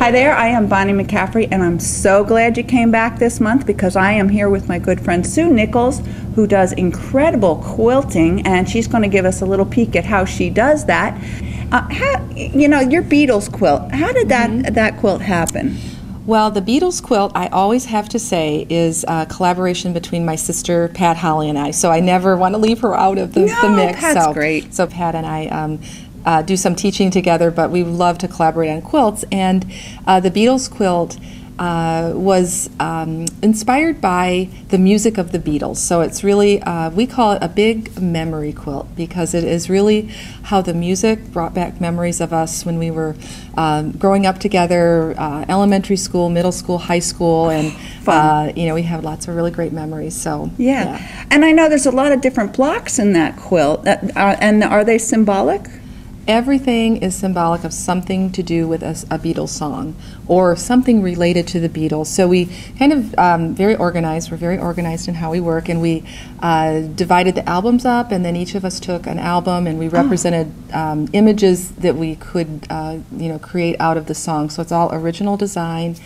Hi there, I am Bonnie McCaffery, and I'm so glad you came back this month because I am here with my good friend Sue Nickels, who does incredible quilting, and she's going to give us a little peek at how she does that. Your Beatles quilt, how did that quilt happen? Well, the Beatles quilt, I always have to say, is a collaboration between my sister Pat Holly and I, so I never want to leave her out of the mix. Pat's great. So Pat and I do some teaching together, but we love to collaborate on quilts. And the Beatles quilt was inspired by the music of the Beatles. So it's really, we call it a big memory quilt because it is really how the music brought back memories of us when we were growing up together, elementary school, middle school, high school, and we have lots of really great memories. So yeah. And I know there's a lot of different blocks in that quilt, and are they symbolic? Everything is symbolic of something to do with a Beatles song or something related to the Beatles. So we kind of very organized. We're very organized in how we work, and we divided the albums up, and then each of us took an album, and we represented images that we could create out of the song. So it's all original design.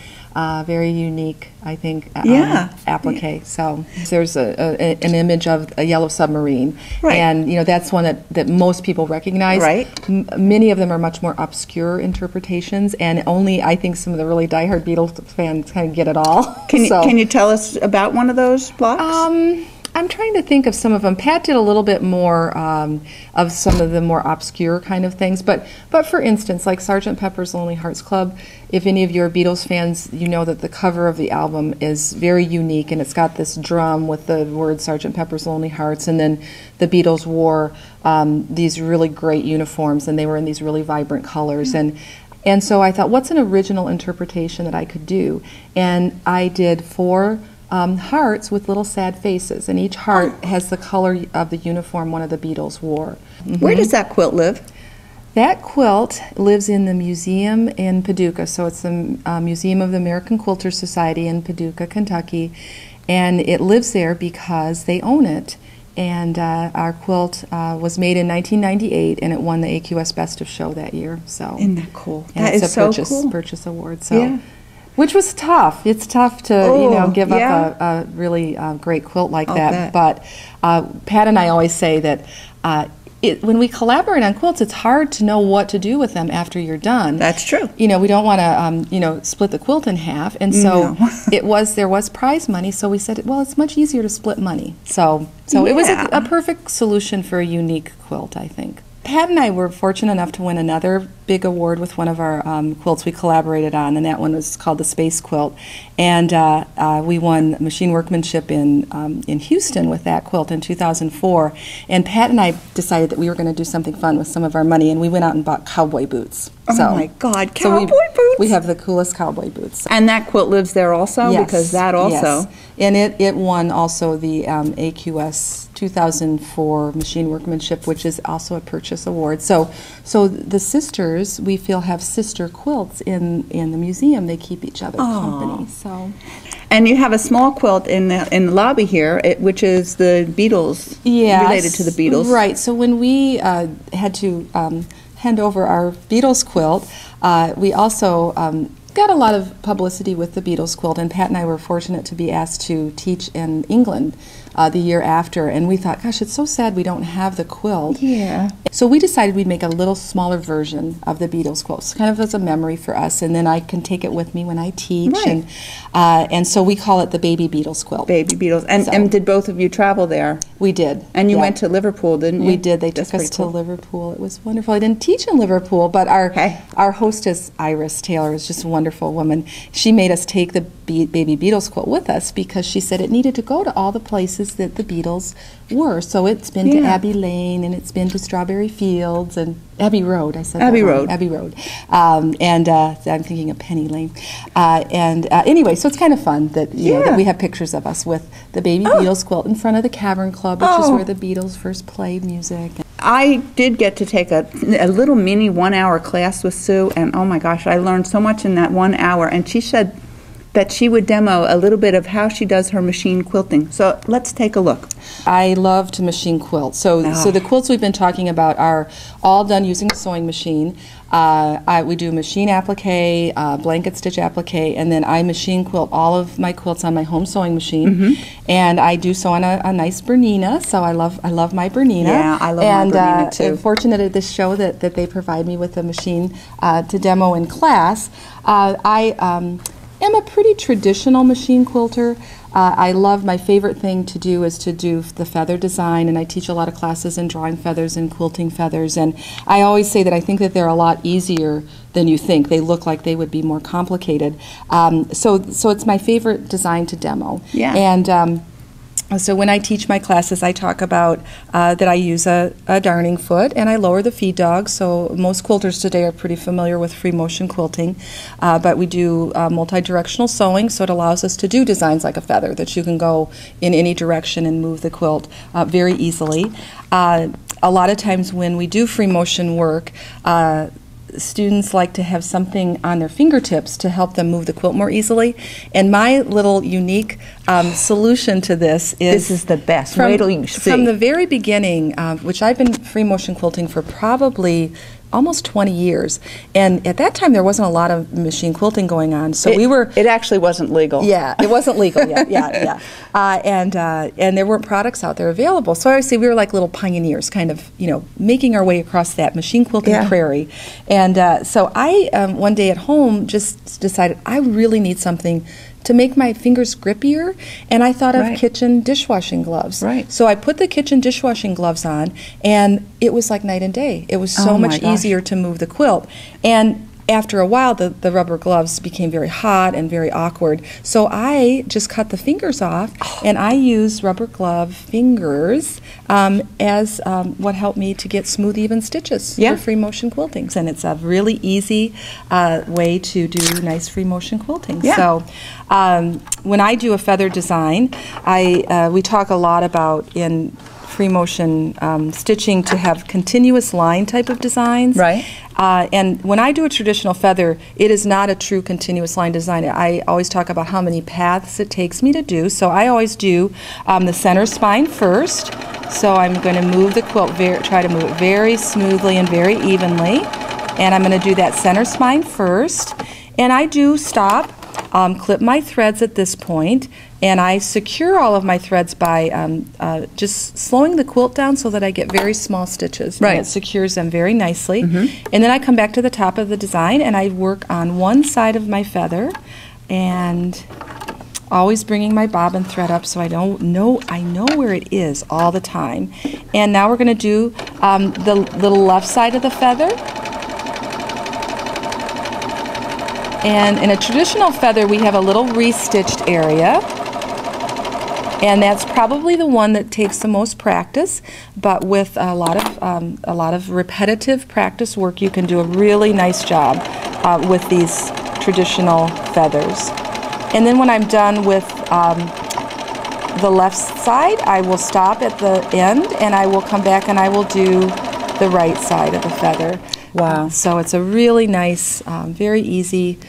Very unique, I think, applique. So there's an image of a yellow submarine, and that's one that most people recognize. Right. Many of them are much more obscure interpretations, and only I think some of the really diehard Beatles fans kind of get it all. Can you tell us about one of those blocks? I'm trying to think of some of them. Pat did a little bit more of some of the more obscure kind of things, but for instance, like Sgt. Pepper's Lonely Hearts Club, if any of your Beatles fans, you know that the cover of the album is very unique, and it's got this drum with the word Sgt. Pepper's Lonely Hearts, and then the Beatles wore these really great uniforms, and they were in these really vibrant colors, and so I thought, what's an original interpretation that I could do? And I did 4 hearts with little sad faces, and each heart has the color of the uniform one of the Beatles wore. Where does that quilt live? That quilt lives in the museum in Paducah, so it's the Museum of the American Quilters Society in Paducah, Kentucky, and it lives there because they own it. And our quilt was made in 1998, and it won the AQS Best of Show that year. So isn't that cool? That is so cool. Purchase award. So. Which was tough. It's tough to give up a really great quilt like that. But Pat and I always say that when we collaborate on quilts, it's hard to know what to do with them after you're done. That's true. We don't want to split the quilt in half, and so there was prize money. So we said, well, it's much easier to split money. So it was a perfect solution for a unique quilt, I think. Pat and I were fortunate enough to win another big award with one of our quilts we collaborated on, and that one was called the Space Quilt. And we won machine workmanship in Houston with that quilt in 2004. And Pat and I decided that we were going to do something fun with some of our money, and we went out and bought cowboy boots. Oh my God, cowboy boots! We have the coolest cowboy boots. And that quilt lives there also? Yes. Because that also. Yes. And it won also the AQS 2004 machine workmanship, which is also a purchase award. So the sisters, we feel, have sister quilts in the museum. They keep each other company. So. And you have a small quilt in the lobby here, which is the Beatles, related to the Beatles. Right. So when we had to hand over our Beatles quilt, we also got a lot of publicity with the Beatles quilt, and Pat and I were fortunate to be asked to teach in England the year after, and we thought, gosh, it's so sad we don't have the quilt. Yeah. So we decided we'd make a little smaller version of the Beatles quilt, kind of as a memory for us, and then I can take it with me when I teach. Right. And so we call it the Baby Beatles quilt. Baby Beatles. And did both of you travel there? We did. And you went to Liverpool, didn't you? We did. They took us to Liverpool. It was wonderful. I didn't teach in Liverpool, but our hostess, Iris Taylor, is just a wonderful woman. She made us take the Baby Beatles quilt with us because she said it needed to go to all the places that the Beatles were. So it's been to Abbey Lane, and it's been to Strawberry Fields and Abbey Road. I said Abbey Road. Abbey Road. And I'm thinking of Penny Lane. Anyway, so it's kind of fun that that we have pictures of us with the Baby Beatles quilt in front of the Cavern Club, which is where the Beatles first played music. I did get to take a little mini 1-hour class with Sue, and oh my gosh, I learned so much in that 1 hour. And she said that she would demo a little bit of how she does her machine quilting. So let's take a look. I love to machine quilt. So the quilts we've been talking about are all done using a sewing machine. We do machine applique, blanket stitch applique, and then I machine quilt all of my quilts on my home sewing machine. And I do sew on a nice Bernina, so I love my Bernina. Yeah, I love my Bernina too. And fortunate at this show that they provide me with a machine to demo in class. I am a pretty traditional machine quilter. My favorite thing to do is to do the feather design, and I teach a lot of classes in drawing feathers and quilting feathers, and I always say that I think that they're a lot easier than you think. They look like they would be more complicated. So it's my favorite design to demo. Yeah. And so when I teach my classes, I talk about that I use a darning foot and I lower the feed dog. So most quilters today are pretty familiar with free motion quilting, but we do multi-directional sewing, so it allows us to do designs like a feather that you can go in any direction and move the quilt very easily. A lot of times when we do free motion work, students like to have something on their fingertips to help them move the quilt more easily. And my little unique solution to this is the best. Wait till you see. From the very beginning, which I've been free motion quilting for probably almost 20 years. And at that time, there wasn't a lot of machine quilting going on. So It actually wasn't legal. Yeah, it wasn't legal yet. Yeah. And there weren't products out there available. So I would say we were like little pioneers, kind of, making our way across that machine quilting prairie. And so I, one day at home, just decided I really need something to make my fingers grippier, and I thought of kitchen dishwashing gloves. Right. So I put the kitchen dishwashing gloves on, and it was like night and day. It was so much easier to move the quilt. And after a while, the rubber gloves became very hot and very awkward. So I just cut the fingers off, and I used rubber glove fingers as what helped me to get smooth, even stitches for free motion quiltings. And it's a really easy way to do nice free motion quilting. Yeah. So when I do a feather design, we talk a lot about in free motion stitching to have continuous line type of designs. Right. And when I do a traditional feather, it is not a true continuous line design. I always talk about how many paths it takes me to do. So I always do the center spine first. So I'm going to move the quilt, try to move it very smoothly and very evenly. And I'm going to do that center spine first. And I do stop, clip my threads at this point, and I secure all of my threads by just slowing the quilt down so that I get very small stitches. Right. And it secures them very nicely. And then I come back to the top of the design and I work on one side of my feather, and always bringing my bobbin thread up so I know where it is all the time. And now we're going to do the left side of the feather. And in a traditional feather, we have a little restitched area, and that's probably the one that takes the most practice. But with a lot of repetitive practice work, you can do a really nice job with these traditional feathers. And then when I'm done with the left side, I will stop at the end, and I will come back and I will do the right side of the feather. Wow. So it's a really nice, very easy,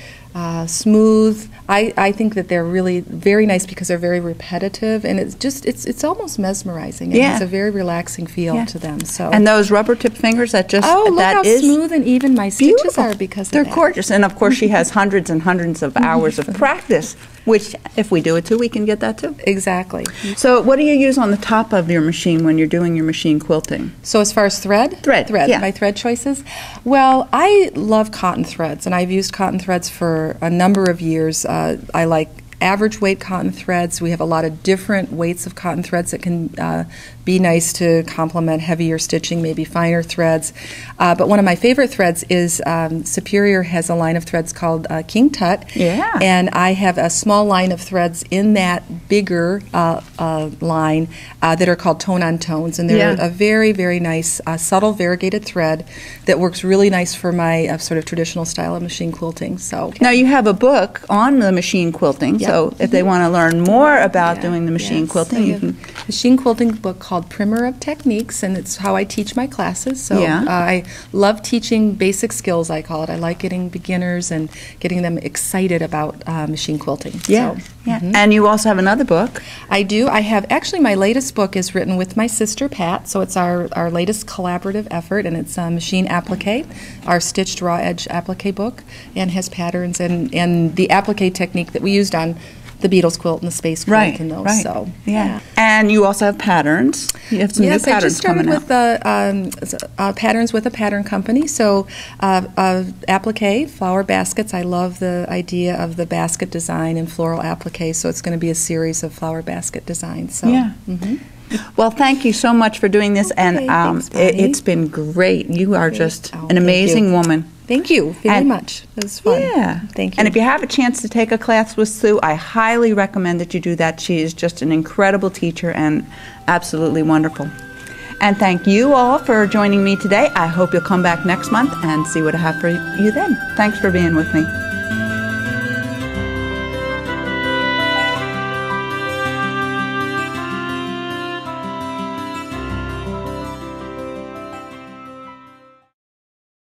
smooth. I think that they're really very nice because they're very repetitive, and it's almost mesmerizing. It has a very relaxing feel to them. So and those rubber tip fingers that just look how smooth and even my stitches are because they're of that. gorgeous. And of course, she has hundreds and hundreds of hours of practice, which if we do it too, we can get that too. Exactly. So what do you use on the top of your machine when you're doing your machine quilting? So as far as thread, yeah. My thread choices. Well, I love cotton threads, and I've used cotton threads for a number of years. I like average weight cotton threads. We have a lot of different weights of cotton threads that can be nice to complement heavier stitching, maybe finer threads. But one of my favorite threads is Superior has a line of threads called King Tut. Yeah. And I have a small line of threads in that bigger line that are called Tone on Tones. And they're a very, very nice, subtle variegated thread that works really nice for my sort of traditional style of machine quilting. So now you have a book on the machine quilting. So if they want to learn more about doing the machine quilting, you can. Machine quilting book called Primer of Techniques, and it's how I teach my classes. So I love teaching basic skills, I call it. I like getting beginners and getting them excited about machine quilting. Yeah. So, And you also have another book. I do. I have, actually, my latest book is written with my sister, Pat, so it's our latest collaborative effort, and it's Machine Applique, our stitched raw edge applique book, and has patterns and the applique technique that we used on the Beatles quilt and the space quilt and those. Right. So, yeah. And you also have patterns. You have some new patterns I just started coming with the patterns with a pattern company. So applique, flower baskets. I love the idea of the basket design and floral applique, so it's going to be a series of flower basket designs. So, yeah. Well, thank you so much for doing this, and thanks, it's been great. You are just an amazing woman. Thank you very much. It was fun. Yeah. Thank you. And if you have a chance to take a class with Sue, I highly recommend that you do that. She is just an incredible teacher and absolutely wonderful. And thank you all for joining me today. I hope you'll come back next month and see what I have for you then. Thanks for being with me.